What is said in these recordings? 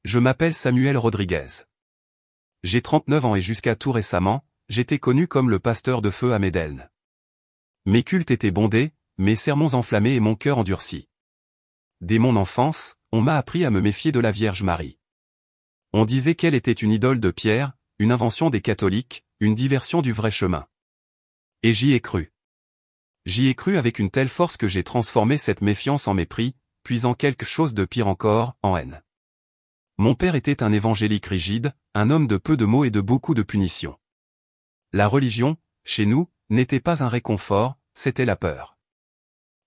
Je m'appelle Samuel Rodriguez. J'ai 39 ans et jusqu'à tout récemment, j'étais connu comme le pasteur de feu à Médelne. Mes cultes étaient bondés, mes sermons enflammés et mon cœur endurci. Dès mon enfance, on m'a appris à me méfier de la Vierge Marie. On disait qu'elle était une idole de pierre, une invention des catholiques, une diversion du vrai chemin. Et j'y ai cru. J'y ai cru avec une telle force que j'ai transformé cette méfiance en mépris, puis en quelque chose de pire encore, en haine. Mon père était un évangélique rigide, un homme de peu de mots et de beaucoup de punitions. La religion, chez nous, n'était pas un réconfort, c'était la peur.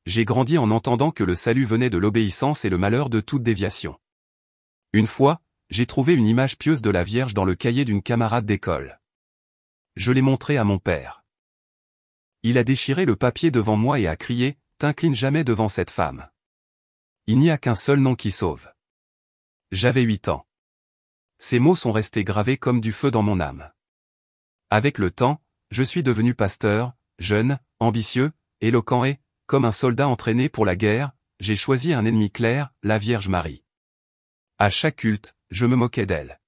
J'ai grandi en entendant que le salut venait de l'obéissance et le malheur de toute déviation. Une fois, j'ai trouvé une image pieuse de la Vierge dans le cahier d'une camarade d'école. Je l'ai montrée à mon père. Il a déchiré le papier devant moi et a crié « T'incline jamais devant cette femme. Il n'y a qu'un seul nom qui sauve. » J'avais 8 ans. Ces mots sont restés gravés comme du feu dans mon âme. Avec le temps, je suis devenu pasteur, jeune, ambitieux, éloquent et, comme un soldat entraîné pour la guerre, j'ai choisi un ennemi clair, la Vierge Marie. À chaque culte, je me moquais d'elle.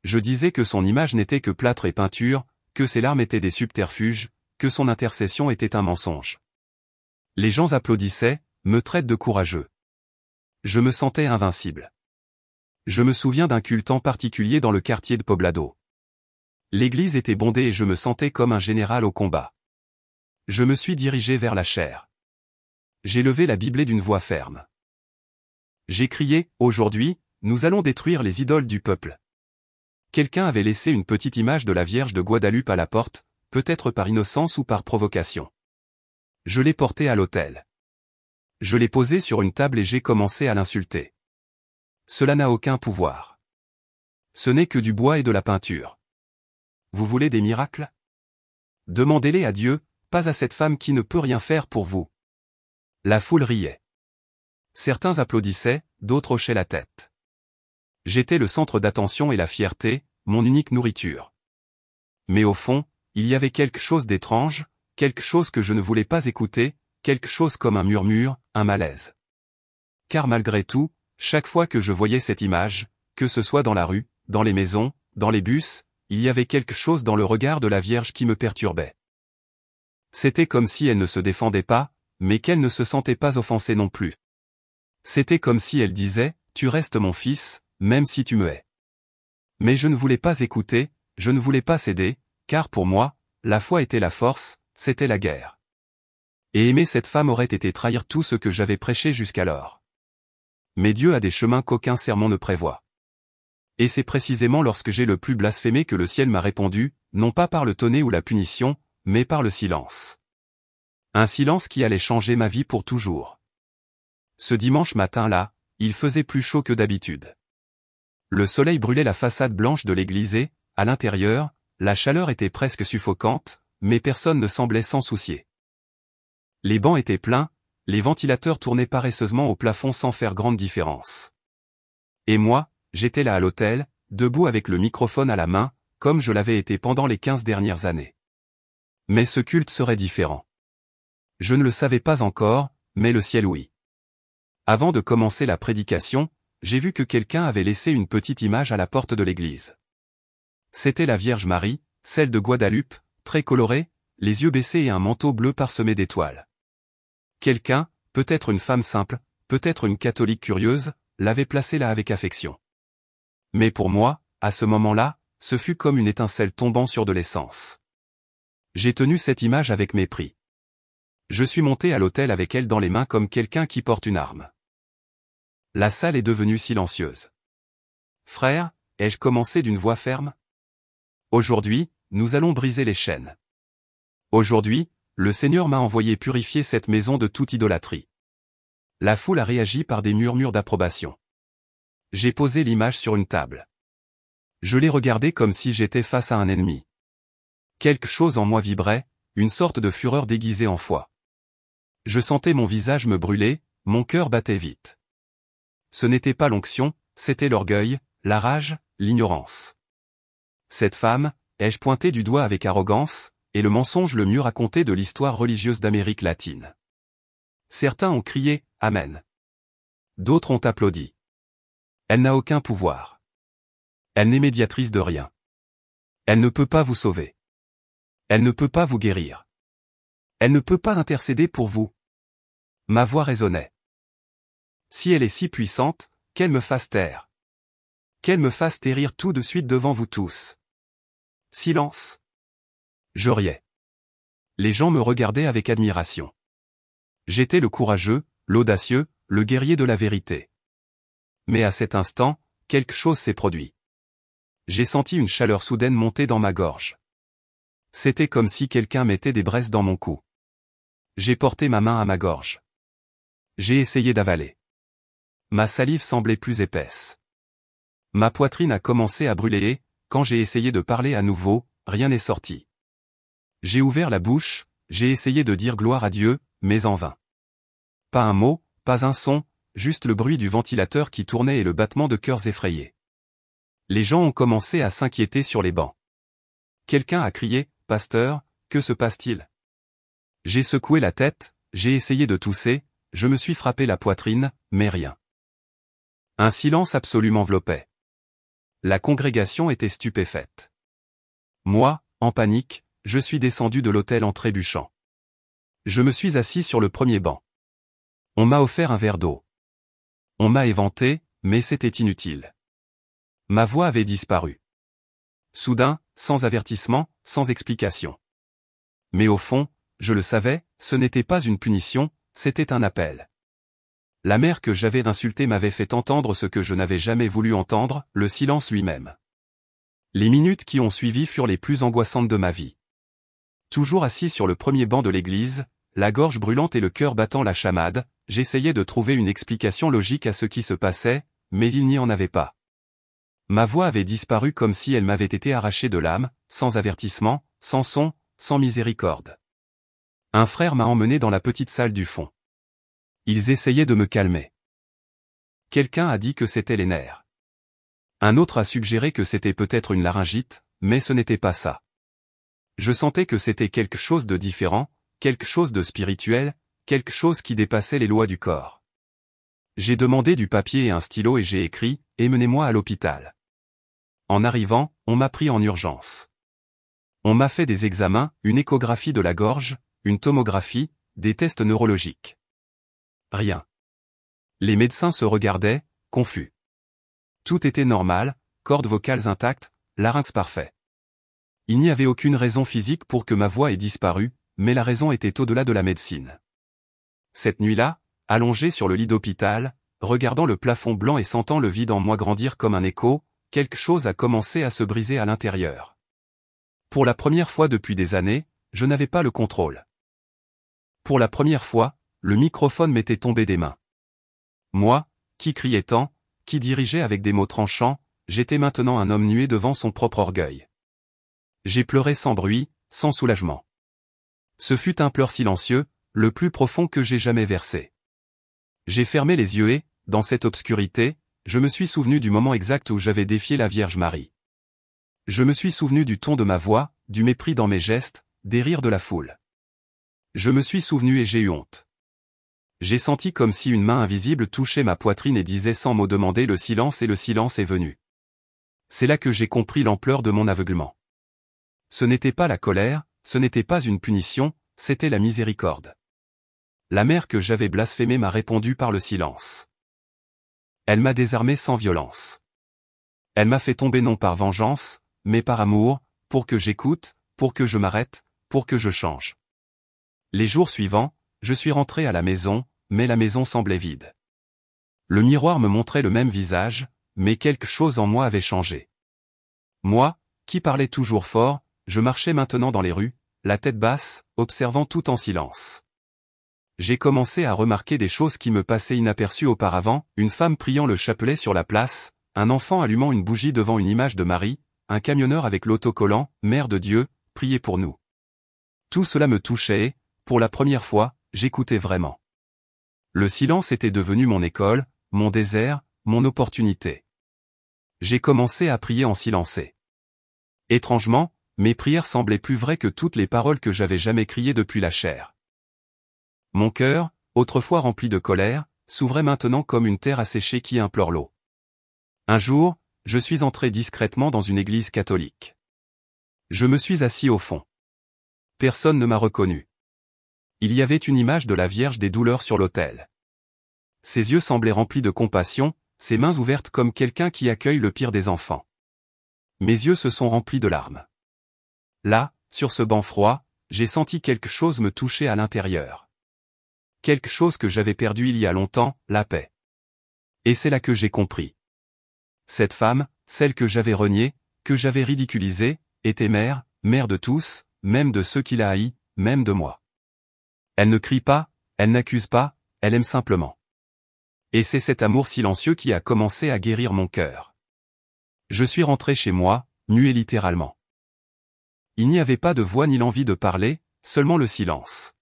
Je disais que son image n'était que plâtre et peinture, que ses larmes étaient des subterfuges, que son intercession était un mensonge. Les gens applaudissaient, me traitent de courageux. Je me sentais invincible. Je me souviens d'un culte en particulier dans le quartier de Poblado. L'église était bondée et je me sentais comme un général au combat. Je me suis dirigé vers la chaire. J'ai levé la Bible d'une voix ferme. J'ai crié, « Aujourd'hui, nous allons détruire les idoles du peuple. » Quelqu'un avait laissé une petite image de la Vierge de Guadalupe à la porte, peut-être par innocence ou par provocation. Je l'ai portée à l'autel. Je l'ai posée sur une table et j'ai commencé à l'insulter. Cela n'a aucun pouvoir. Ce n'est que du bois et de la peinture. Vous voulez des miracles? Demandez-les à Dieu, pas à cette femme qui ne peut rien faire pour vous. La foule riait. Certains applaudissaient, d'autres hochaient la tête. J'étais le centre d'attention et la fierté, mon unique nourriture. Mais au fond, il y avait quelque chose d'étrange, quelque chose que je ne voulais pas écouter, quelque chose comme un murmure, un malaise. Car malgré tout, chaque fois que je voyais cette image, que ce soit dans la rue, dans les maisons, dans les bus, il y avait quelque chose dans le regard de la Vierge qui me perturbait. C'était comme si elle ne se défendait pas, mais qu'elle ne se sentait pas offensée non plus. C'était comme si elle disait, « Tu restes mon fils, même si tu me hais. » Mais je ne voulais pas écouter, je ne voulais pas céder, car pour moi, la foi était la force, c'était la guerre. Et aimer cette femme aurait été trahir tout ce que j'avais prêché jusqu'alors. Mais Dieu a des chemins qu'aucun sermon ne prévoit. Et c'est précisément lorsque j'ai le plus blasphémé que le ciel m'a répondu, non pas par le tonnerre ou la punition, mais par le silence. Un silence qui allait changer ma vie pour toujours. Ce dimanche matin-là, il faisait plus chaud que d'habitude. Le soleil brûlait la façade blanche de l'église et, à l'intérieur, la chaleur était presque suffocante, mais personne ne semblait s'en soucier. Les bancs étaient pleins, les ventilateurs tournaient paresseusement au plafond sans faire grande différence. Et moi, j'étais là à l'autel, debout avec le microphone à la main, comme je l'avais été pendant les 15 dernières années. Mais ce culte serait différent. Je ne le savais pas encore, mais le ciel oui. Avant de commencer la prédication, j'ai vu que quelqu'un avait laissé une petite image à la porte de l'église. C'était la Vierge Marie, celle de Guadalupe, très colorée, les yeux baissés et un manteau bleu parsemé d'étoiles. Quelqu'un, peut-être une femme simple, peut-être une catholique curieuse, l'avait placée là avec affection. Mais pour moi, à ce moment-là, ce fut comme une étincelle tombant sur de l'essence. J'ai tenu cette image avec mépris. Je suis monté à l'autel avec elle dans les mains comme quelqu'un qui porte une arme. La salle est devenue silencieuse. Frère, ai-je commencé d'une voix ferme? Aujourd'hui, nous allons briser les chaînes. Aujourd'hui, le Seigneur m'a envoyé purifier cette maison de toute idolâtrie. La foule a réagi par des murmures d'approbation. J'ai posé l'image sur une table. Je l'ai regardée comme si j'étais face à un ennemi. Quelque chose en moi vibrait, une sorte de fureur déguisée en foi. Je sentais mon visage me brûler, mon cœur battait vite. Ce n'était pas l'onction, c'était l'orgueil, la rage, l'ignorance. Cette femme, ai-je pointé du doigt avec arrogance, est le mensonge le mieux raconté de l'histoire religieuse d'Amérique latine. Certains ont crié « Amen ». D'autres ont applaudi. Elle n'a aucun pouvoir. Elle n'est médiatrice de rien. Elle ne peut pas vous sauver. Elle ne peut pas vous guérir. Elle ne peut pas intercéder pour vous. Ma voix résonnait. Si elle est si puissante, qu'elle me fasse taire. Qu'elle me fasse terrir tout de suite devant vous tous. Silence. Je riais. Les gens me regardaient avec admiration. J'étais le courageux, l'audacieux, le guerrier de la vérité. Mais à cet instant, quelque chose s'est produit. J'ai senti une chaleur soudaine monter dans ma gorge. C'était comme si quelqu'un mettait des braises dans mon cou. J'ai porté ma main à ma gorge. J'ai essayé d'avaler. Ma salive semblait plus épaisse. Ma poitrine a commencé à brûler et, quand j'ai essayé de parler à nouveau, rien n'est sorti. J'ai ouvert la bouche, j'ai essayé de dire gloire à Dieu, mais en vain. Pas un mot, pas un son, juste le bruit du ventilateur qui tournait et le battement de cœurs effrayés. Les gens ont commencé à s'inquiéter sur les bancs. Quelqu'un a crié, « Pasteur, que se passe-t-il » J'ai secoué la tête, j'ai essayé de tousser, je me suis frappé la poitrine, mais rien. Un silence absolu m'enveloppait. La congrégation était stupéfaite. Moi, en panique, je suis descendu de l'autel en trébuchant. Je me suis assis sur le premier banc. On m'a offert un verre d'eau. On m'a éventé, mais c'était inutile. Ma voix avait disparu. Soudain, sans avertissement, sans explication. Mais au fond, je le savais, ce n'était pas une punition, c'était un appel. La mère que j'avais d'insulter m'avait fait entendre ce que je n'avais jamais voulu entendre, le silence lui-même. Les minutes qui ont suivi furent les plus angoissantes de ma vie. Toujours assis sur le premier banc de l'église, la gorge brûlante et le cœur battant la chamade, j'essayais de trouver une explication logique à ce qui se passait, mais il n'y en avait pas. Ma voix avait disparu comme si elle m'avait été arrachée de l'âme, sans avertissement, sans son, sans miséricorde. Un frère m'a emmené dans la petite salle du fond. Ils essayaient de me calmer. Quelqu'un a dit que c'était les nerfs. Un autre a suggéré que c'était peut-être une laryngite, mais ce n'était pas ça. Je sentais que c'était quelque chose de différent, quelque chose de spirituel, quelque chose qui dépassait les lois du corps. J'ai demandé du papier et un stylo et j'ai écrit « Emmenez-moi à l'hôpital ». En arrivant, on m'a pris en urgence. On m'a fait des examens, une échographie de la gorge, une tomographie, des tests neurologiques. Rien. Les médecins se regardaient, confus. Tout était normal, cordes vocales intactes, larynx parfait. Il n'y avait aucune raison physique pour que ma voix ait disparu, mais la raison était au-delà de la médecine. Cette nuit-là, allongé sur le lit d'hôpital, regardant le plafond blanc et sentant le vide en moi grandir comme un écho, quelque chose a commencé à se briser à l'intérieur. Pour la première fois depuis des années, je n'avais pas le contrôle. Pour la première fois, le microphone m'était tombé des mains. Moi, qui criais tant, qui dirigeais avec des mots tranchants, j'étais maintenant un homme nué devant son propre orgueil. J'ai pleuré sans bruit, sans soulagement. Ce fut un pleur silencieux, le plus profond que j'ai jamais versé. J'ai fermé les yeux et, dans cette obscurité, je me suis souvenu du moment exact où j'avais défié la Vierge Marie. Je me suis souvenu du ton de ma voix, du mépris dans mes gestes, des rires de la foule. Je me suis souvenu et j'ai eu honte. J'ai senti comme si une main invisible touchait ma poitrine et disait sans mot demander le silence et le silence est venu. C'est là que j'ai compris l'ampleur de mon aveuglement. Ce n'était pas la colère, ce n'était pas une punition, c'était la miséricorde. La mère que j'avais blasphémée m'a répondu par le silence. Elle m'a désarmé sans violence. Elle m'a fait tomber non par vengeance, mais par amour, pour que j'écoute, pour que je m'arrête, pour que je change. Les jours suivants, je suis rentré à la maison, mais la maison semblait vide. Le miroir me montrait le même visage, mais quelque chose en moi avait changé. Moi, qui parlais toujours fort, je marchais maintenant dans les rues, la tête basse, observant tout en silence. J'ai commencé à remarquer des choses qui me passaient inaperçues auparavant, une femme priant le chapelet sur la place, un enfant allumant une bougie devant une image de Marie, un camionneur avec l'autocollant « Mère de Dieu, priez pour nous ». Tout cela me touchait et, pour la première fois, j'écoutais vraiment. Le silence était devenu mon école, mon désert, mon opportunité. J'ai commencé à prier en silencé. Étrangement, mes prières semblaient plus vraies que toutes les paroles que j'avais jamais criées depuis la chair. Mon cœur, autrefois rempli de colère, s'ouvrait maintenant comme une terre asséchée qui implore l'eau. Un jour, je suis entré discrètement dans une église catholique. Je me suis assis au fond. Personne ne m'a reconnu. Il y avait une image de la Vierge des douleurs sur l'autel. Ses yeux semblaient remplis de compassion, ses mains ouvertes comme quelqu'un qui accueille le pire des enfants. Mes yeux se sont remplis de larmes. Là, sur ce banc froid, j'ai senti quelque chose me toucher à l'intérieur. Quelque chose que j'avais perdu il y a longtemps, la paix. Et c'est là que j'ai compris. Cette femme, celle que j'avais reniée, que j'avais ridiculisée, était mère, mère de tous, même de ceux qui la haïssent, même de moi. Elle ne crie pas, elle n'accuse pas, elle aime simplement. Et c'est cet amour silencieux qui a commencé à guérir mon cœur. Je suis rentré chez moi, muet littéralement. Il n'y avait pas de voix ni l'envie de parler, seulement le silence.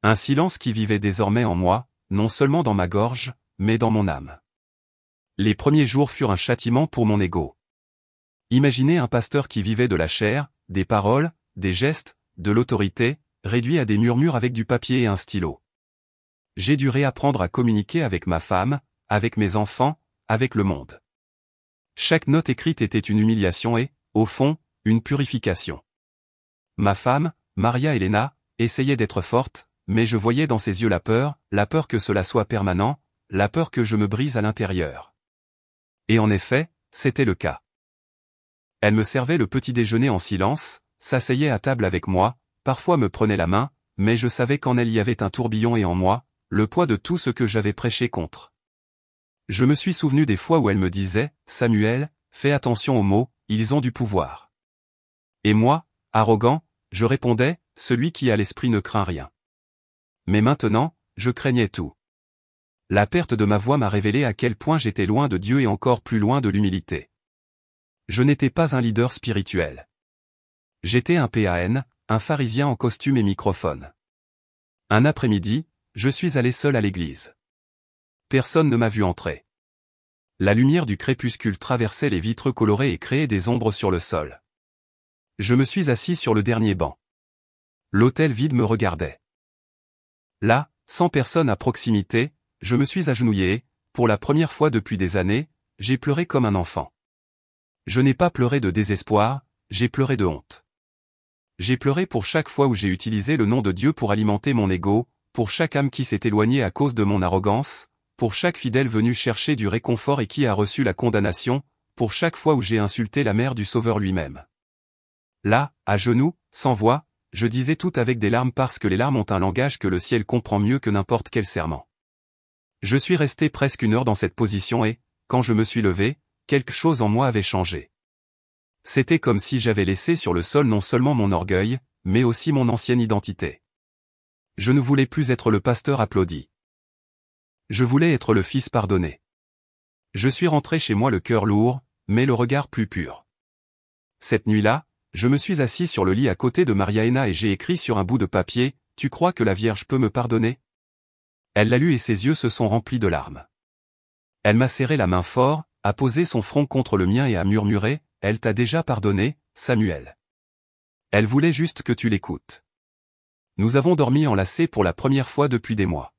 Un silence qui vivait désormais en moi, non seulement dans ma gorge, mais dans mon âme. Les premiers jours furent un châtiment pour mon ego. Imaginez un pasteur qui vivait de la chair, des paroles, des gestes, de l'autorité, réduit à des murmures avec du papier et un stylo. J'ai dû réapprendre à communiquer avec ma femme, avec mes enfants, avec le monde. Chaque note écrite était une humiliation et, au fond, une purification. Ma femme, Maria Elena, essayait d'être forte, mais je voyais dans ses yeux la peur que cela soit permanent, la peur que je me brise à l'intérieur. Et en effet, c'était le cas. Elle me servait le petit déjeuner en silence, s'asseyait à table avec moi, parfois me prenait la main, mais je savais qu'en elle y avait un tourbillon et en moi, le poids de tout ce que j'avais prêché contre. Je me suis souvenu des fois où elle me disait, « Samuel, fais attention aux mots, ils ont du pouvoir. » Et moi, arrogant, je répondais, « Celui qui a l'esprit ne craint rien. » Mais maintenant, je craignais tout. La perte de ma voix m'a révélé à quel point j'étais loin de Dieu et encore plus loin de l'humilité. Je n'étais pas un leader spirituel. J'étais un PAN, un pharisien en costume et microphone. Un après-midi, je suis allé seul à l'église. Personne ne m'a vu entrer. La lumière du crépuscule traversait les vitres colorées et créait des ombres sur le sol. Je me suis assis sur le dernier banc. L'autel vide me regardait. Là, sans personne à proximité, je me suis agenouillé et, pour la première fois depuis des années, j'ai pleuré comme un enfant. Je n'ai pas pleuré de désespoir, j'ai pleuré de honte. J'ai pleuré pour chaque fois où j'ai utilisé le nom de Dieu pour alimenter mon ego, pour chaque âme qui s'est éloignée à cause de mon arrogance, pour chaque fidèle venu chercher du réconfort et qui a reçu la condamnation, pour chaque fois où j'ai insulté la mère du Sauveur lui-même. Là, à genoux, sans voix, je disais tout avec des larmes parce que les larmes ont un langage que le ciel comprend mieux que n'importe quel serment. Je suis resté presque 1 heure dans cette position et, quand je me suis levé, quelque chose en moi avait changé. C'était comme si j'avais laissé sur le sol non seulement mon orgueil, mais aussi mon ancienne identité. Je ne voulais plus être le pasteur applaudi. Je voulais être le fils pardonné. Je suis rentré chez moi le cœur lourd, mais le regard plus pur. Cette nuit-là, je me suis assis sur le lit à côté de Maria Elena et j'ai écrit sur un bout de papier, « Tu crois que la Vierge peut me pardonner ?» Elle l'a lu et ses yeux se sont remplis de larmes. Elle m'a serré la main fort, a posé son front contre le mien et a murmuré, « Elle t'a déjà pardonné, Samuel. Elle voulait juste que tu l'écoutes. » Nous avons dormi enlacés pour la première fois depuis des mois.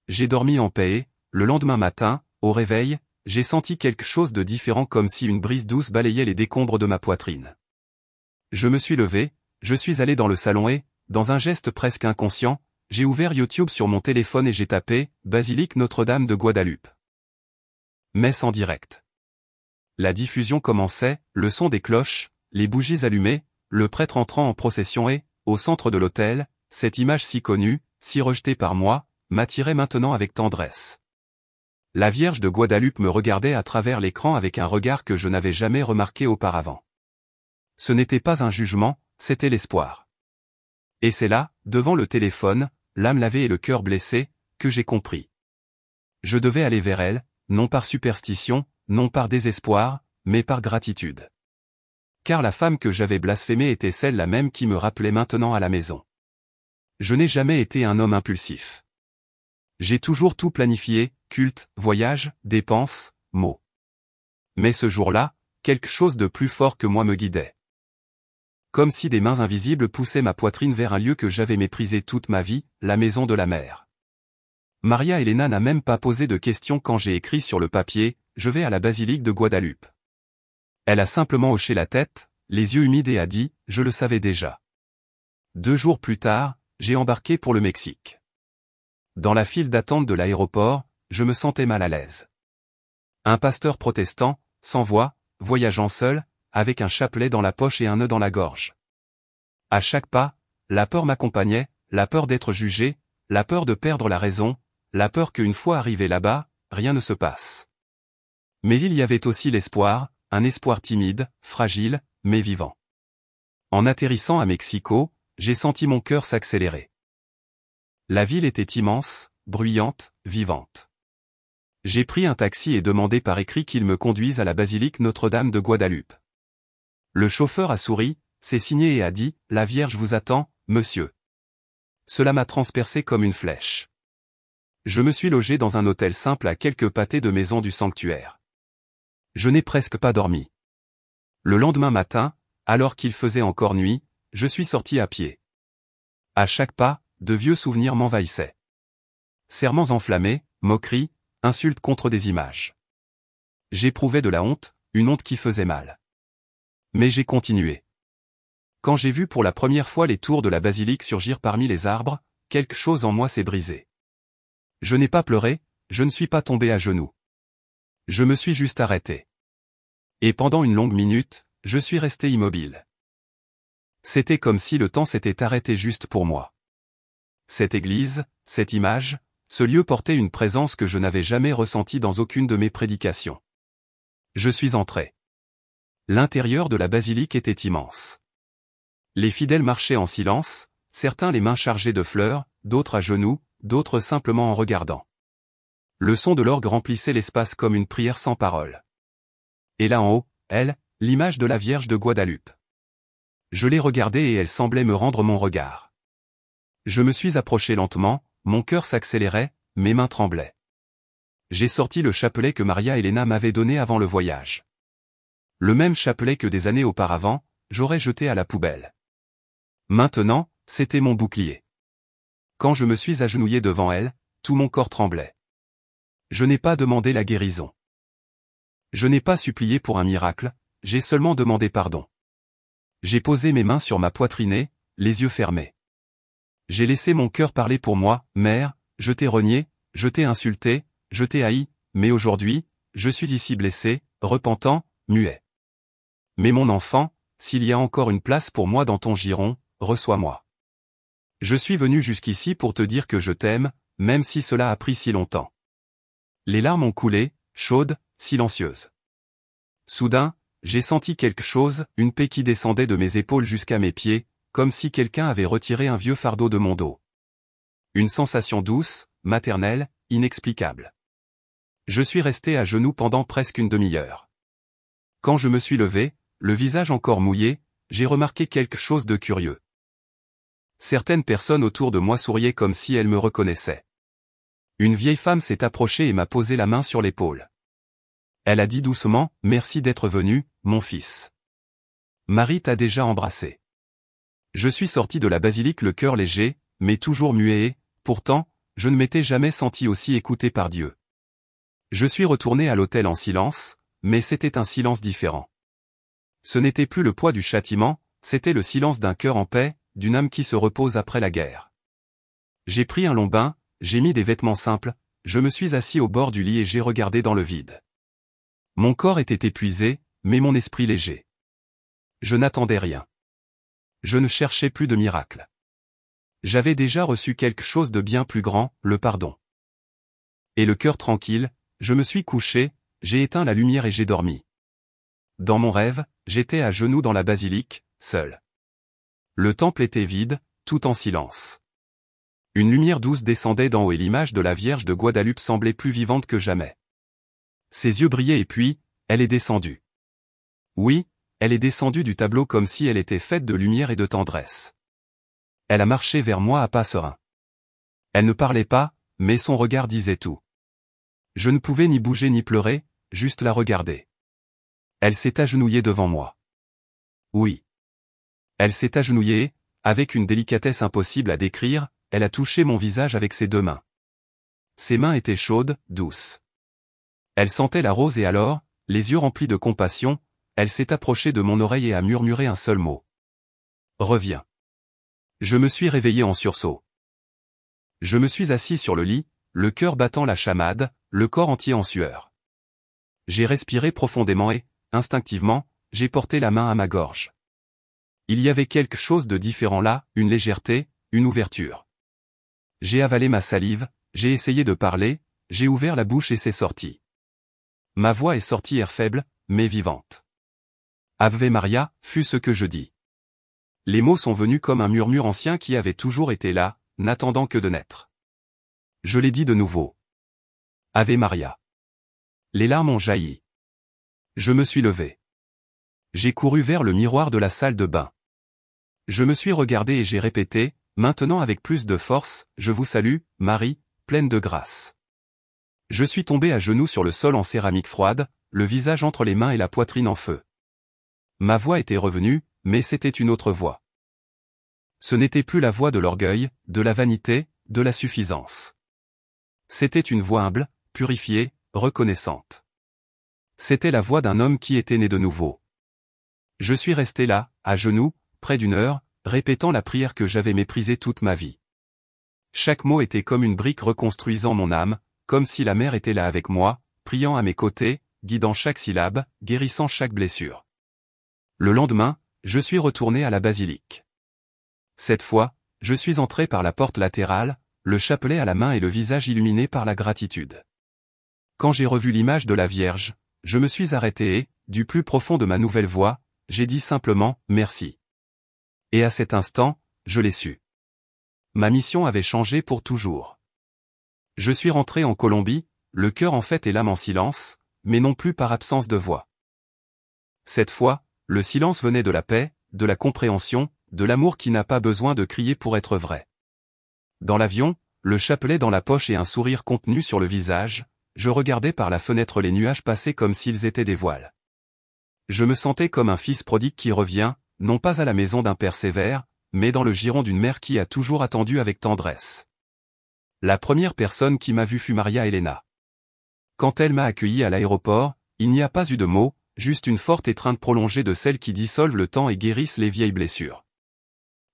J'ai dormi en paix et, le lendemain matin, au réveil, j'ai senti quelque chose de différent comme si une brise douce balayait les décombres de ma poitrine. Je me suis levé, je suis allé dans le salon et, dans un geste presque inconscient, j'ai ouvert YouTube sur mon téléphone et j'ai tapé « Basilique Notre-Dame de Guadeloupe ». Messe en direct. La diffusion commençait, le son des cloches, les bougies allumées, le prêtre entrant en procession et, au centre de l'autel, cette image si connue, si rejetée par moi, m'attirait maintenant avec tendresse. La Vierge de Guadeloupe me regardait à travers l'écran avec un regard que je n'avais jamais remarqué auparavant. Ce n'était pas un jugement, c'était l'espoir. Et c'est là, devant le téléphone, l'âme lavée et le cœur blessé, que j'ai compris. Je devais aller vers elle, non par superstition, non par désespoir, mais par gratitude. Car la femme que j'avais blasphémée était celle-là même qui me rappelait maintenant à la maison. Je n'ai jamais été un homme impulsif. J'ai toujours tout planifié, culte, voyage, dépenses, mots. Mais ce jour-là, quelque chose de plus fort que moi me guidait. Comme si des mains invisibles poussaient ma poitrine vers un lieu que j'avais méprisé toute ma vie, la maison de la mère. Maria Elena n'a même pas posé de questions quand j'ai écrit sur le papier, je vais à la basilique de Guadeloupe. Elle a simplement hoché la tête, les yeux humides et a dit, je le savais déjà. 2 jours plus tard, j'ai embarqué pour le Mexique. Dans la file d'attente de l'aéroport, je me sentais mal à l'aise. Un pasteur protestant, sans voix, voyageant seul, avec un chapelet dans la poche et un nœud dans la gorge. À chaque pas, la peur m'accompagnait, la peur d'être jugé, la peur de perdre la raison, la peur qu'une fois arrivé là-bas, rien ne se passe. Mais il y avait aussi l'espoir, un espoir timide, fragile, mais vivant. En atterrissant à Mexico, j'ai senti mon cœur s'accélérer. La ville était immense, bruyante, vivante. J'ai pris un taxi et demandé par écrit qu'il me conduise à la basilique Notre-Dame de Guadeloupe. Le chauffeur a souri, s'est signé et a dit, « La Vierge vous attend, monsieur. » Cela m'a transpercé comme une flèche. Je me suis logé dans un hôtel simple à quelques pâtés de maison du sanctuaire. Je n'ai presque pas dormi. Le lendemain matin, alors qu'il faisait encore nuit, je suis sorti à pied. À chaque pas, de vieux souvenirs m'envahissaient. Serments enflammés, moqueries, insultes contre des images. J'éprouvais de la honte, une honte qui faisait mal. Mais j'ai continué. Quand j'ai vu pour la première fois les tours de la basilique surgir parmi les arbres, quelque chose en moi s'est brisé. Je n'ai pas pleuré, je ne suis pas tombé à genoux. Je me suis juste arrêté. Et pendant une longue minute, je suis resté immobile. C'était comme si le temps s'était arrêté juste pour moi. Cette église, cette image, ce lieu portait une présence que je n'avais jamais ressentie dans aucune de mes prédications. Je suis entré. L'intérieur de la basilique était immense. Les fidèles marchaient en silence, certains les mains chargées de fleurs, d'autres à genoux, d'autres simplement en regardant. Le son de l'orgue remplissait l'espace comme une prière sans parole. Et là en haut, elle, l'image de la Vierge de Guadeloupe. Je l'ai regardée et elle semblait me rendre mon regard. Je me suis approché lentement, mon cœur s'accélérait, mes mains tremblaient. J'ai sorti le chapelet que Maria Elena m'avait donné avant le voyage. Le même chapelet que des années auparavant, j'aurais jeté à la poubelle. Maintenant, c'était mon bouclier. Quand je me suis agenouillé devant elle, tout mon corps tremblait. Je n'ai pas demandé la guérison. Je n'ai pas supplié pour un miracle, j'ai seulement demandé pardon. J'ai posé mes mains sur ma poitrine, les yeux fermés. J'ai laissé mon cœur parler pour moi, mère, je t'ai renié, je t'ai insulté, je t'ai haï, mais aujourd'hui, je suis ici blessé, repentant, muet. Mais mon enfant, s'il y a encore une place pour moi dans ton giron, reçois-moi. Je suis venu jusqu'ici pour te dire que je t'aime, même si cela a pris si longtemps. Les larmes ont coulé, chaudes, silencieuses. Soudain, j'ai senti quelque chose, une paix qui descendait de mes épaules jusqu'à mes pieds, comme si quelqu'un avait retiré un vieux fardeau de mon dos. Une sensation douce, maternelle, inexplicable. Je suis resté à genoux pendant presque une demi-heure. Quand je me suis levé, le visage encore mouillé, j'ai remarqué quelque chose de curieux. Certaines personnes autour de moi souriaient comme si elles me reconnaissaient. Une vieille femme s'est approchée et m'a posé la main sur l'épaule. Elle a dit doucement, « Merci d'être venu, mon fils. Marie t'a déjà embrassé. » Je suis sorti de la basilique le cœur léger, mais toujours muet et, pourtant, je ne m'étais jamais senti aussi écouté par Dieu. Je suis retourné à l'autel en silence, mais c'était un silence différent. Ce n'était plus le poids du châtiment, c'était le silence d'un cœur en paix, d'une âme qui se repose après la guerre. J'ai pris un long bain, j'ai mis des vêtements simples, je me suis assis au bord du lit et j'ai regardé dans le vide. Mon corps était épuisé, mais mon esprit léger. Je n'attendais rien. Je ne cherchais plus de miracle. J'avais déjà reçu quelque chose de bien plus grand, le pardon. Et le cœur tranquille, je me suis couché, j'ai éteint la lumière et j'ai dormi. Dans mon rêve, j'étais à genoux dans la basilique, seul. Le temple était vide, tout en silence. Une lumière douce descendait d'en haut et l'image de la Vierge de Guadeloupe semblait plus vivante que jamais. Ses yeux brillaient et puis, elle est descendue. Oui, elle est descendue du tableau comme si elle était faite de lumière et de tendresse. Elle a marché vers moi à pas sereins. Elle ne parlait pas, mais son regard disait tout. Je ne pouvais ni bouger ni pleurer, juste la regarder. Elle s'est agenouillée devant moi. Oui. Elle s'est agenouillée, avec une délicatesse impossible à décrire, elle a touché mon visage avec ses 2 mains. Ses mains étaient chaudes, douces. Elle sentait la rose et alors, les yeux remplis de compassion, elle s'est approchée de mon oreille et a murmuré un seul mot. Reviens. Je me suis réveillé en sursaut. Je me suis assis sur le lit, le cœur battant la chamade, le corps entier en sueur. J'ai respiré profondément et, instinctivement, j'ai porté la main à ma gorge. Il y avait quelque chose de différent là, une légèreté, une ouverture. J'ai avalé ma salive, j'ai essayé de parler, j'ai ouvert la bouche et c'est sorti. Ma voix est sortie air faible, mais vivante. Ave Maria, fut ce que je dis. Les mots sont venus comme un murmure ancien qui avait toujours été là, n'attendant que de naître. Je l'ai dit de nouveau. Ave Maria. Les larmes ont jailli. Je me suis levé. J'ai couru vers le miroir de la salle de bain. Je me suis regardé et j'ai répété, maintenant avec plus de force, je vous salue, Marie, pleine de grâce. Je suis tombé à genoux sur le sol en céramique froide, le visage entre les mains et la poitrine en feu. Ma voix était revenue, mais c'était une autre voix. Ce n'était plus la voix de l'orgueil, de la vanité, de la suffisance. C'était une voix humble, purifiée, reconnaissante. C'était la voix d'un homme qui était né de nouveau. Je suis resté là, à genoux, près d'une heure, répétant la prière que j'avais méprisée toute ma vie. Chaque mot était comme une brique reconstruisant mon âme, comme si la mère était là avec moi, priant à mes côtés, guidant chaque syllabe, guérissant chaque blessure. Le lendemain, je suis retourné à la basilique. Cette fois, je suis entré par la porte latérale, le chapelet à la main et le visage illuminé par la gratitude. Quand j'ai revu l'image de la Vierge, je me suis arrêté et, du plus profond de ma nouvelle voix, j'ai dit simplement « merci ». Et à cet instant, je l'ai su. Ma mission avait changé pour toujours. Je suis rentré en Colombie, le cœur en fête et l'âme en silence, mais non plus par absence de voix. Cette fois, le silence venait de la paix, de la compréhension, de l'amour qui n'a pas besoin de crier pour être vrai. Dans l'avion, le chapelet dans la poche et un sourire contenu sur le visage, je regardais par la fenêtre les nuages passer comme s'ils étaient des voiles. Je me sentais comme un fils prodigue qui revient, non pas à la maison d'un père sévère, mais dans le giron d'une mère qui a toujours attendu avec tendresse. La première personne qui m'a vu fut Maria Elena. Quand elle m'a accueilli à l'aéroport, il n'y a pas eu de mots, juste une forte étreinte prolongée de celles qui dissolvent le temps et guérissent les vieilles blessures.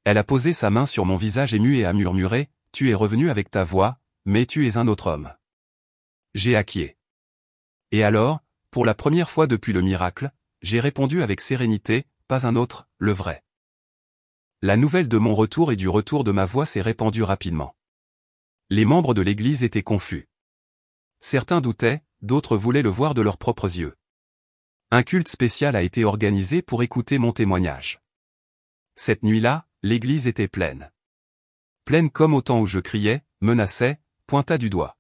Elle a posé sa main sur mon visage ému et a murmuré, « Tu es revenu avec ta voix, mais tu es un autre homme. » J'ai acquiescé. Et alors, pour la première fois depuis le miracle, j'ai répondu avec sérénité, pas un autre, le vrai. La nouvelle de mon retour et du retour de ma voix s'est répandue rapidement. Les membres de l'Église étaient confus. Certains doutaient, d'autres voulaient le voir de leurs propres yeux. Un culte spécial a été organisé pour écouter mon témoignage. Cette nuit-là, l'Église était pleine. Pleine comme au temps où je criais, menaçais, pointa du doigt.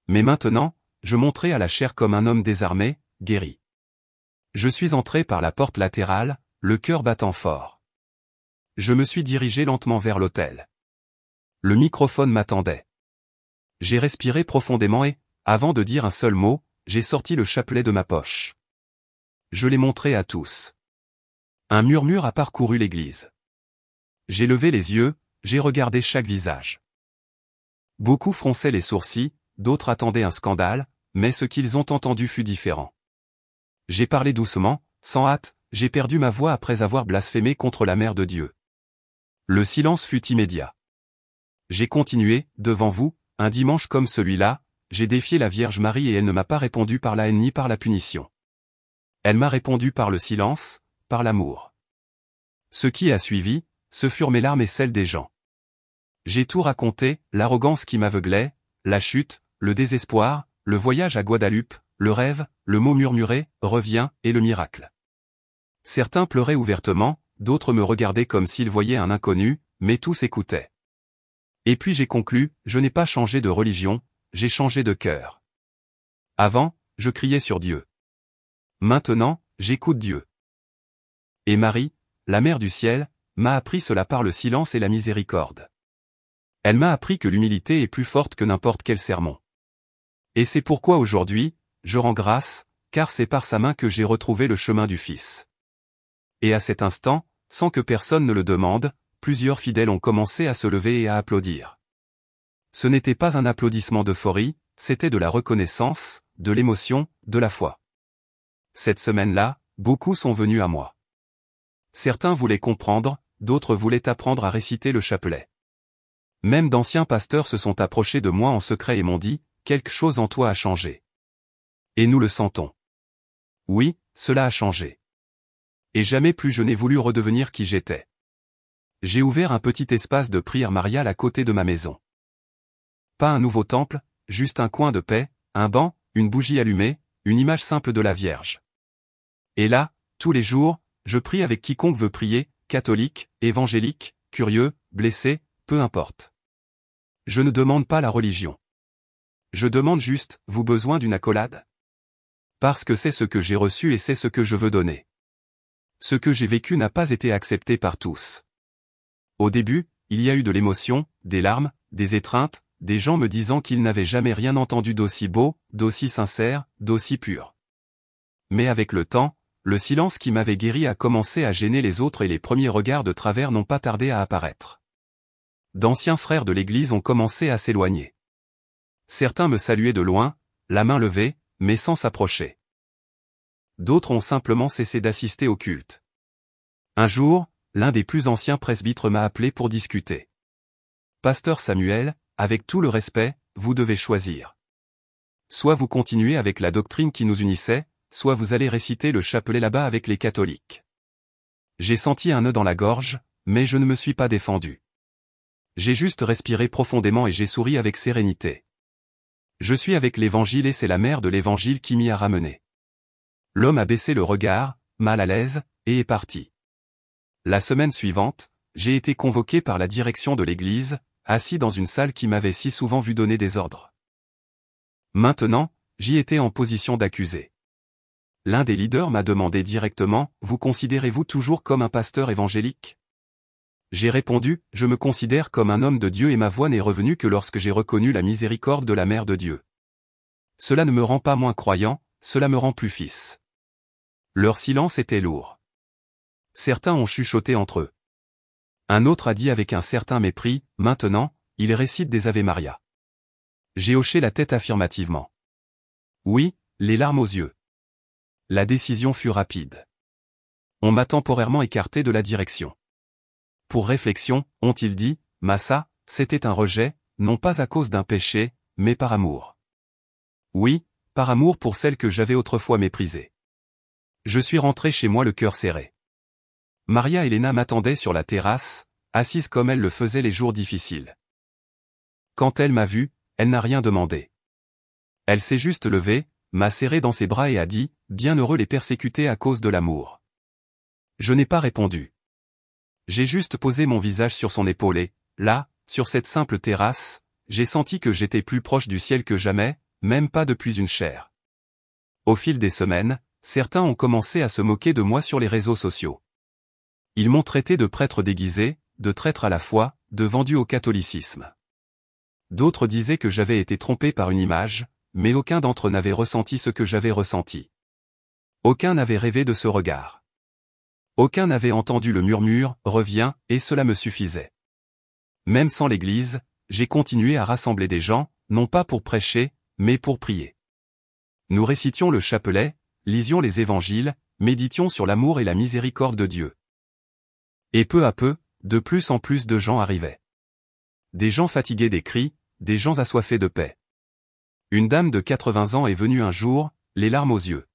Mais maintenant, je montrais à la chair comme un homme désarmé, guéri. Je suis entré par la porte latérale, le cœur battant fort. Je me suis dirigé lentement vers l'autel. Le microphone m'attendait. J'ai respiré profondément et, avant de dire un seul mot, j'ai sorti le chapelet de ma poche. Je l'ai montré à tous. Un murmure a parcouru l'église. J'ai levé les yeux, j'ai regardé chaque visage. Beaucoup fronçaient les sourcils, d'autres attendaient un scandale, mais ce qu'ils ont entendu fut différent. J'ai parlé doucement, sans hâte, j'ai perdu ma voix après avoir blasphémé contre la Mère de Dieu. Le silence fut immédiat. J'ai continué, devant vous, un dimanche comme celui-là, j'ai défié la Vierge Marie et elle ne m'a pas répondu par la haine ni par la punition. Elle m'a répondu par le silence, par l'amour. Ce qui a suivi, ce furent mes larmes et celles des gens. J'ai tout raconté, l'arrogance qui m'aveuglait, la chute, le désespoir, le voyage à Guadeloupe, le rêve, le mot murmuré, reviens, et le miracle. Certains pleuraient ouvertement, d'autres me regardaient comme s'ils voyaient un inconnu, mais tous écoutaient. Et puis j'ai conclu, je n'ai pas changé de religion, j'ai changé de cœur. Avant, je criais sur Dieu. Maintenant, j'écoute Dieu. Et Marie, la Mère du ciel, m'a appris cela par le silence et la miséricorde. Elle m'a appris que l'humilité est plus forte que n'importe quel sermon. Et c'est pourquoi aujourd'hui, je rends grâce, car c'est par sa main que j'ai retrouvé le chemin du Fils. Et à cet instant, sans que personne ne le demande, plusieurs fidèles ont commencé à se lever et à applaudir. Ce n'était pas un applaudissement d'euphorie, c'était de la reconnaissance, de l'émotion, de la foi. Cette semaine-là, beaucoup sont venus à moi. Certains voulaient comprendre, d'autres voulaient apprendre à réciter le chapelet. Même d'anciens pasteurs se sont approchés de moi en secret et m'ont dit, « Quelque chose en toi a changé. » Et nous le sentons. Oui, cela a changé. Et jamais plus je n'ai voulu redevenir qui j'étais. J'ai ouvert un petit espace de prière mariale à côté de ma maison. Pas un nouveau temple, juste un coin de paix, un banc, une bougie allumée, une image simple de la Vierge. Et là, tous les jours, je prie avec quiconque veut prier, catholique, évangélique, curieux, blessé, peu importe. Je ne demande pas la religion. Je demande juste, vous besoin d'une accolade? Parce que c'est ce que j'ai reçu et c'est ce que je veux donner. Ce que j'ai vécu n'a pas été accepté par tous. Au début, il y a eu de l'émotion, des larmes, des étreintes, des gens me disant qu'ils n'avaient jamais rien entendu d'aussi beau, d'aussi sincère, d'aussi pur. Mais avec le temps, le silence qui m'avait guéri a commencé à gêner les autres et les premiers regards de travers n'ont pas tardé à apparaître. D'anciens frères de l'Église ont commencé à s'éloigner. Certains me saluaient de loin, la main levée, mais sans s'approcher. D'autres ont simplement cessé d'assister au culte. Un jour, l'un des plus anciens presbytres m'a appelé pour discuter. « Pasteur Samuel, avec tout le respect, vous devez choisir. Soit vous continuez avec la doctrine qui nous unissait, soit vous allez réciter le chapelet là-bas avec les catholiques. » J'ai senti un nœud dans la gorge, mais je ne me suis pas défendu. J'ai juste respiré profondément et j'ai souri avec sérénité. Je suis avec l'Évangile et c'est la mère de l'Évangile qui m'y a ramené. L'homme a baissé le regard, mal à l'aise, et est parti. La semaine suivante, j'ai été convoqué par la direction de l'Église, assis dans une salle qui m'avait si souvent vu donner des ordres. Maintenant, j'y étais en position d'accusé. L'un des leaders m'a demandé directement, « Vous considérez-vous toujours comme un pasteur évangélique ?» J'ai répondu, « Je me considère comme un homme de Dieu et ma voix n'est revenue que lorsque j'ai reconnu la miséricorde de la Mère de Dieu. Cela ne me rend pas moins croyant, cela me rend plus fils. » Leur silence était lourd. Certains ont chuchoté entre eux. Un autre a dit avec un certain mépris, « Maintenant, il récite des Ave Maria. » J'ai hoché la tête affirmativement. Oui, les larmes aux yeux. La décision fut rapide. On m'a temporairement écarté de la direction. Pour réflexion, ont-ils dit, Massa, c'était un rejet, non pas à cause d'un péché, mais par amour. Oui, par amour pour celle que j'avais autrefois méprisée. Je suis rentré chez moi le cœur serré. Maria Elena m'attendait sur la terrasse, assise comme elle le faisait les jours difficiles. Quand elle m'a vu, elle n'a rien demandé. Elle s'est juste levée, m'a serré dans ses bras et a dit, « Bienheureux les persécutés à cause de l'amour. » Je n'ai pas répondu. J'ai juste posé mon visage sur son épaule et, là, sur cette simple terrasse, j'ai senti que j'étais plus proche du ciel que jamais, même pas depuis une chair. Au fil des semaines, certains ont commencé à se moquer de moi sur les réseaux sociaux. Ils m'ont traité de prêtre déguisé, de traître à la foi, de vendu au catholicisme. D'autres disaient que j'avais été trompé par une image, mais aucun d'entre eux n'avait ressenti ce que j'avais ressenti. Aucun n'avait rêvé de ce regard. Aucun n'avait entendu le murmure « Reviens » et cela me suffisait. Même sans l'Église, j'ai continué à rassembler des gens, non pas pour prêcher, mais pour prier. Nous récitions le chapelet, lisions les évangiles, méditions sur l'amour et la miséricorde de Dieu. Et peu à peu, de plus en plus de gens arrivaient. Des gens fatigués des cris, des gens assoiffés de paix. Une dame de 80 ans est venue un jour, les larmes aux yeux.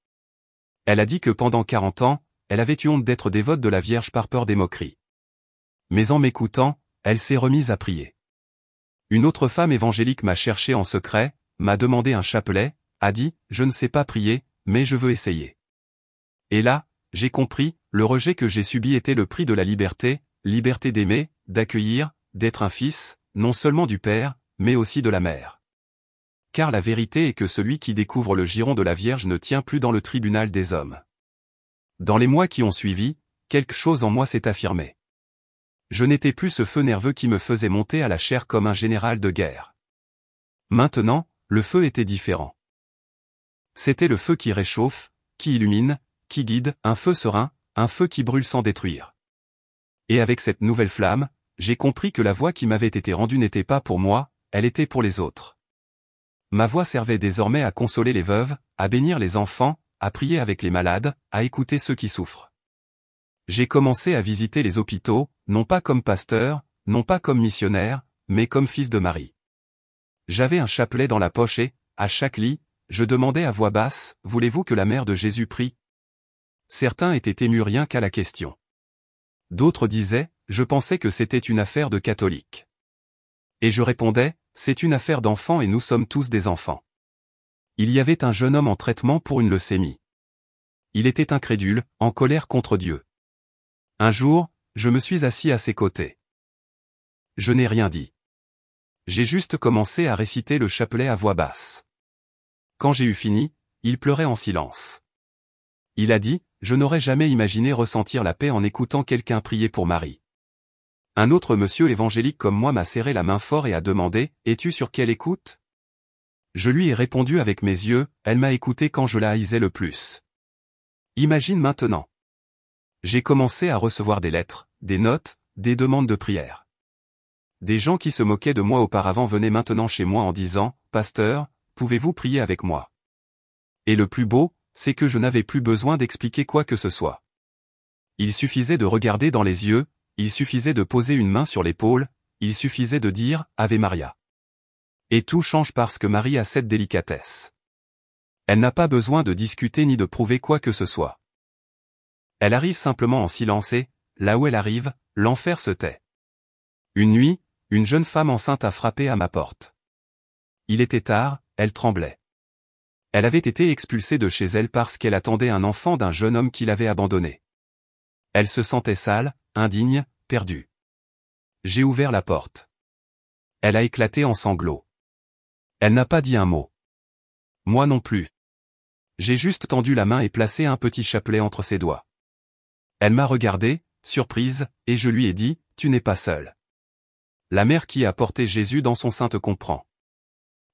Elle a dit que pendant 40 ans, elle avait eu honte d'être dévote de la Vierge par peur des moqueries. Mais en m'écoutant, elle s'est remise à prier. Une autre femme évangélique m'a cherché en secret, m'a demandé un chapelet, a dit, « Je ne sais pas prier, mais je veux essayer. » Et là, j'ai compris, le rejet que j'ai subi était le prix de la liberté d'aimer, d'accueillir, d'être un fils, non seulement du Père, mais aussi de la Mère. Car la vérité est que celui qui découvre le giron de la Vierge ne tient plus dans le tribunal des hommes. Dans les mois qui ont suivi, quelque chose en moi s'est affirmé. Je n'étais plus ce feu nerveux qui me faisait monter à la chair comme un général de guerre. Maintenant, le feu était différent. C'était le feu qui réchauffe, qui illumine, qui guide, un feu serein, un feu qui brûle sans détruire. Et avec cette nouvelle flamme, j'ai compris que la voix qui m'avait été rendue n'était pas pour moi, elle était pour les autres. ma voix servait désormais à consoler les veuves, à bénir les enfants, à prier avec les malades, à écouter ceux qui souffrent. J'ai commencé à visiter les hôpitaux, non pas comme pasteur, non pas comme missionnaire, mais comme fils de Marie. J'avais un chapelet dans la poche et, à chaque lit, je demandais à voix basse, « Voulez-vous que la mère de Jésus prie ?» Certains étaient émus rien qu'à la question. D'autres disaient, « Je pensais que c'était une affaire de catholiques. » Et je répondais, « C'est une affaire d'enfants et nous sommes tous des enfants. » Il y avait un jeune homme en traitement pour une leucémie. Il était incrédule, en colère contre Dieu. Un jour, je me suis assis à ses côtés. Je n'ai rien dit. J'ai juste commencé à réciter le chapelet à voix basse. Quand j'ai eu fini, il pleurait en silence. Il a dit, « Je n'aurais jamais imaginé ressentir la paix en écoutant quelqu'un prier pour Marie. » Un autre monsieur évangélique comme moi m'a serré la main fort et a demandé, « Es-tu sur quelle écoute ?» Je lui ai répondu avec mes yeux, « Elle m'a écouté quand je la haïsais le plus. » Imagine maintenant. J'ai commencé à recevoir des lettres, des notes, des demandes de prière. Des gens qui se moquaient de moi auparavant venaient maintenant chez moi en disant, « Pasteur, pouvez-vous prier avec moi ?» Et le plus beau, c'est que je n'avais plus besoin d'expliquer quoi que ce soit. Il suffisait de regarder dans les yeux, il suffisait de poser une main sur l'épaule, il suffisait de dire « Ave Maria ». Et tout change parce que Marie a cette délicatesse. Elle n'a pas besoin de discuter ni de prouver quoi que ce soit. Elle arrive simplement en silence et, là où elle arrive, l'enfer se tait. Une nuit, une jeune femme enceinte a frappé à ma porte. Il était tard, elle tremblait. Elle avait été expulsée de chez elle parce qu'elle attendait un enfant d'un jeune homme qui l'avait abandonnée. Elle se sentait sale, indigne, perdue. J'ai ouvert la porte. Elle a éclaté en sanglots. Elle n'a pas dit un mot. Moi non plus. J'ai juste tendu la main et placé un petit chapelet entre ses doigts. Elle m'a regardé, surprise, et je lui ai dit, « Tu n'es pas seule. La mère qui a porté Jésus dans son sein te comprend. »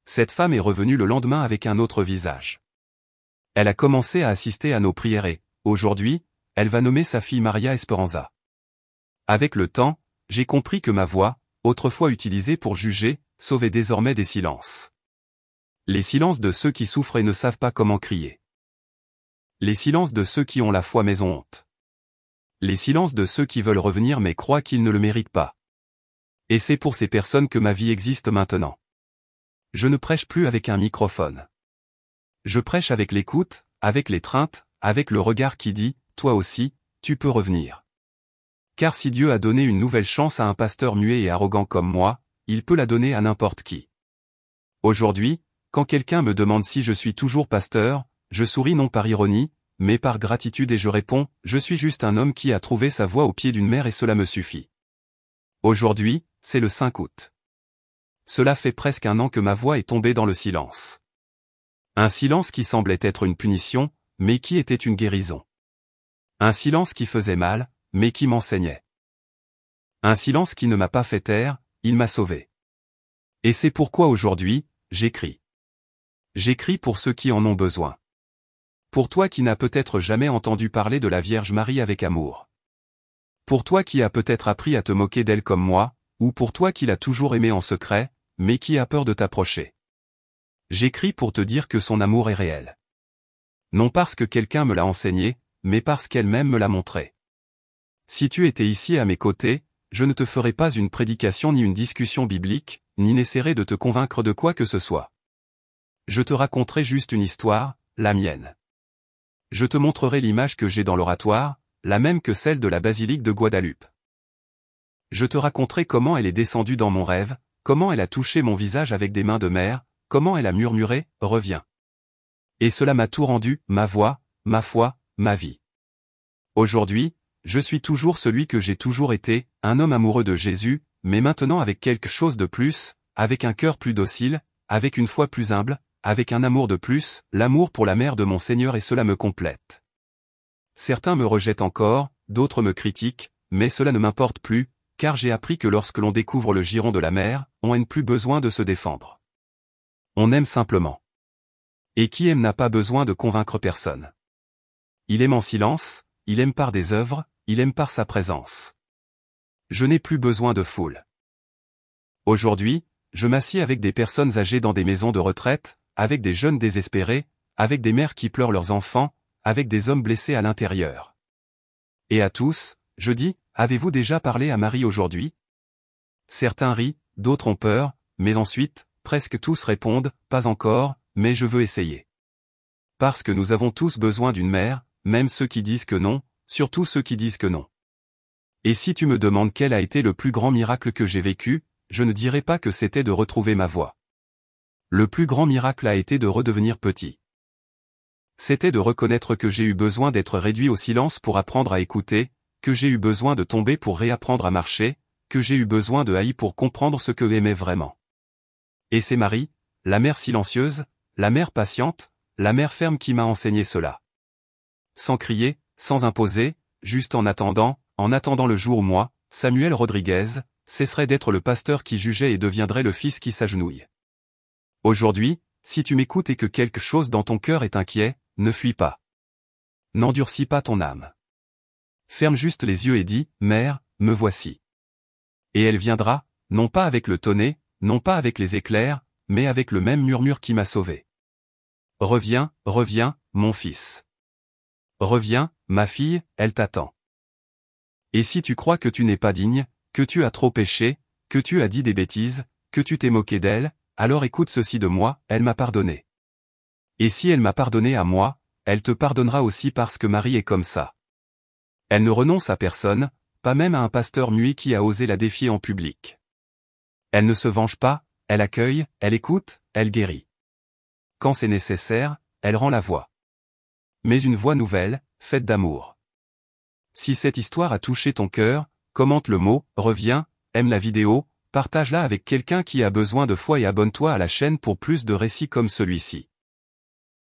Cette femme est revenue le lendemain avec un autre visage. Elle a commencé à assister à nos prières et, aujourd'hui, elle va nommer sa fille Maria Esperanza. Avec le temps, j'ai compris que ma voix, autrefois utilisée pour juger, sauvait désormais des silences. Les silences de ceux qui souffrent et ne savent pas comment crier. Les silences de ceux qui ont la foi mais ont honte. Les silences de ceux qui veulent revenir mais croient qu'ils ne le méritent pas. Et c'est pour ces personnes que ma vie existe maintenant. Je ne prêche plus avec un microphone. Je prêche avec l'écoute, avec l'étreinte, avec le regard qui dit, « Toi aussi, tu peux revenir. » Car si Dieu a donné une nouvelle chance à un pasteur muet et arrogant comme moi, il peut la donner à n'importe qui. Aujourd'hui, quand quelqu'un me demande si je suis toujours pasteur, je souris non par ironie, mais par gratitude et je réponds, « Je suis juste un homme qui a trouvé sa voie au pied d'une mère et cela me suffit. » Aujourd'hui, c'est le 5 août. Cela fait presque un an que ma voix est tombée dans le silence. Un silence qui semblait être une punition, mais qui était une guérison. Un silence qui faisait mal, mais qui m'enseignait. Un silence qui ne m'a pas fait taire, il m'a sauvé. Et c'est pourquoi aujourd'hui, j'écris. J'écris pour ceux qui en ont besoin. Pour toi qui n'as peut-être jamais entendu parler de la Vierge Marie avec amour. Pour toi qui as peut-être appris à te moquer d'elle comme moi, ou pour toi qui l'as toujours aimée en secret, mais qui a peur de t'approcher. J'écris pour te dire que son amour est réel. Non parce que quelqu'un me l'a enseigné, mais parce qu'elle-même me l'a montré. Si tu étais ici à mes côtés, je ne te ferai pas une prédication ni une discussion biblique, ni n'essaierai de te convaincre de quoi que ce soit. Je te raconterai juste une histoire, la mienne. Je te montrerai l'image que j'ai dans l'oratoire, la même que celle de la basilique de Guadalupe. Je te raconterai comment elle est descendue dans mon rêve, comment elle a touché mon visage avec des mains de mère, comment elle a murmuré, « Reviens ». Et cela m'a tout rendu, ma voix, ma foi, ma vie. Aujourd'hui, je suis toujours celui que j'ai toujours été, un homme amoureux de Jésus, mais maintenant avec quelque chose de plus, avec un cœur plus docile, avec une foi plus humble, avec un amour de plus, l'amour pour la mère de mon Seigneur et cela me complète. Certains me rejettent encore, d'autres me critiquent, mais cela ne m'importe plus, car j'ai appris que lorsque l'on découvre le giron de la mer, on n'a plus besoin de se défendre. On aime simplement. Et qui aime n'a pas besoin de convaincre personne. Il aime en silence, il aime par des œuvres, il aime par sa présence. Je n'ai plus besoin de foule. Aujourd'hui, je m'assieds avec des personnes âgées dans des maisons de retraite, avec des jeunes désespérés, avec des mères qui pleurent leurs enfants, avec des hommes blessés à l'intérieur. Et à tous, je dis, avez-vous déjà parlé à Marie aujourd'hui? Certains rient, d'autres ont peur, mais ensuite, presque tous répondent, pas encore, mais je veux essayer. Parce que nous avons tous besoin d'une mère, même ceux qui disent que non, surtout ceux qui disent que non. Et si tu me demandes quel a été le plus grand miracle que j'ai vécu, je ne dirai pas que c'était de retrouver ma voix. Le plus grand miracle a été de redevenir petit. C'était de reconnaître que j'ai eu besoin d'être réduit au silence pour apprendre à écouter, que j'ai eu besoin de tomber pour réapprendre à marcher, que j'ai eu besoin de haïr pour comprendre ce que aimait vraiment. Et c'est Marie, la mère silencieuse, la mère patiente, la mère ferme qui m'a enseigné cela. Sans crier, sans imposer, juste en attendant le jour où moi, Samuel Rodriguez, cesserai d'être le pasteur qui jugeait et deviendrai le fils qui s'agenouille. Aujourd'hui, si tu m'écoutes et que quelque chose dans ton cœur est inquiet, ne fuis pas. N'endurcis pas ton âme. Ferme juste les yeux et dis, Mère, me voici. Et elle viendra, non pas avec le tonnerre, non pas avec les éclairs, mais avec le même murmure qui m'a sauvé. Reviens, reviens, mon fils. Reviens, ma fille, elle t'attend. Et si tu crois que tu n'es pas digne, que tu as trop péché, que tu as dit des bêtises, que tu t'es moqué d'elle, alors écoute ceci de moi, elle m'a pardonné. Et si elle m'a pardonné à moi, elle te pardonnera aussi parce que Marie est comme ça. Elle ne renonce à personne, pas même à un pasteur muet qui a osé la défier en public. Elle ne se venge pas, elle accueille, elle écoute, elle guérit. Quand c'est nécessaire, elle rend la voix. Mais une voix nouvelle, faite d'amour. Si cette histoire a touché ton cœur, commente le mot, reviens, aime la vidéo, partage-la avec quelqu'un qui a besoin de foi et abonne-toi à la chaîne pour plus de récits comme celui-ci.